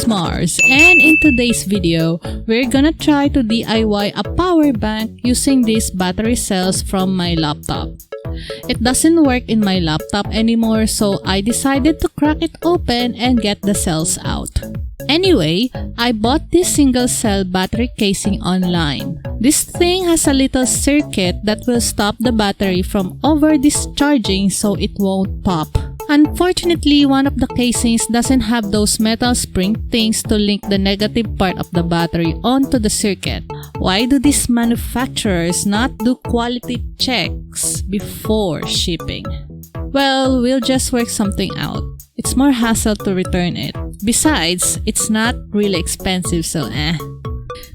Mharz, and in today's video, we're gonna try to DIY a power bank using these battery cells from my laptop. It doesn't work in my laptop anymore, so I decided to crack it open and get the cells out. Anyway, I bought this single cell battery casing online. This thing has a little circuit that will stop the battery from over-discharging so it won't pop. Unfortunately, one of the casings doesn't have those metal spring things to link the negative part of the battery onto the circuit. Why do these manufacturers not do quality checks before shipping? Well, we'll just work something out. It's more hassle to return it. Besides, it's not really expensive, so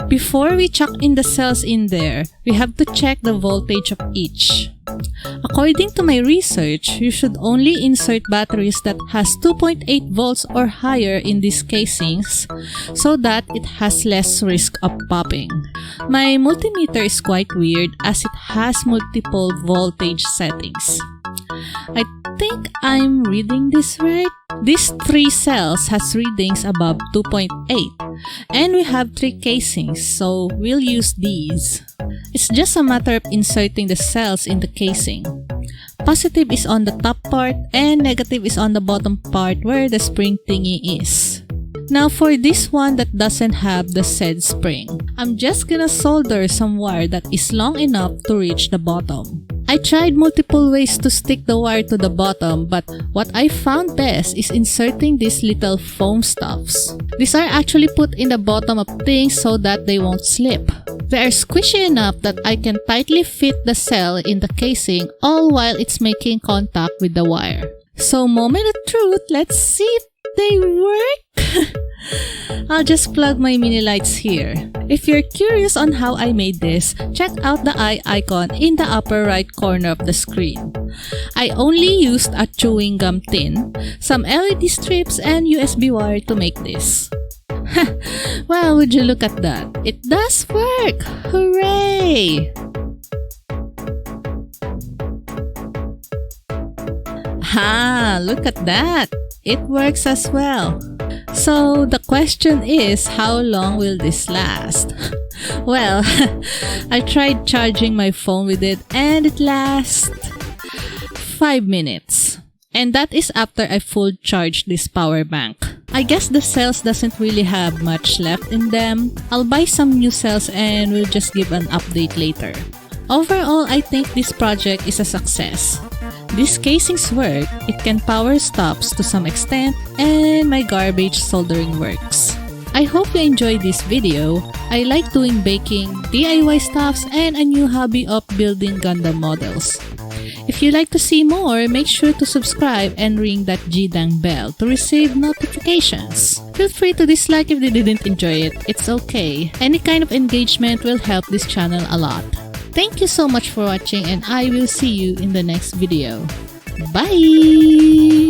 Before we chuck in the cells in there, we have to check the voltage of each. According to my research, you should only insert batteries that has 2.8 volts or higher in these casings so that it has less risk of popping. My multimeter is quite weird as it has multiple voltage settings. I think I'm reading this right. These 3 cells has readings above 2.8 and we have 3 casings, so we'll use these. It's just a matter of inserting the cells in the casing. Positive is on the top part and negative is on the bottom part where the spring thingy is. Now for this one that doesn't have the said spring, I'm just gonna solder some wire that is long enough to reach the bottom. I tried multiple ways to stick the wire to the bottom, but what I found best is inserting these little foam stuffs. These are actually put in the bottom of things so that they won't slip. They are squishy enough that I can tightly fit the cell in the casing all while it's making contact with the wire. So moment of truth, let's see if they work. I'll just plug my mini lights here. If you're curious on how I made this, check out the eye icon in the upper right corner of the screen. I only used a chewing gum tin, some LED strips, and USB wire to make this. Well, would you look at that? It does work! Hooray! Look at that! It works as well. So the question is, how long will this last? Well, I tried charging my phone with it and it lasts 5 minutes. And that is after I full charged this power bank. I guess the cells doesn't really have much left in them. I'll buy some new cells and we'll just give an update later. Overall, I think this project is a success. These casings work, it can power stops to some extent, and my garbage soldering works. I hope you enjoyed this video. I like doing baking, DIY stuffs, and a new hobby of building Gundam models. If you like to see more, make sure to subscribe and ring that G-dang bell to receive notifications. Feel free to dislike if you didn't enjoy it, it's okay. Any kind of engagement will help this channel a lot. Thank you so much for watching and I will see you in the next video. Bye!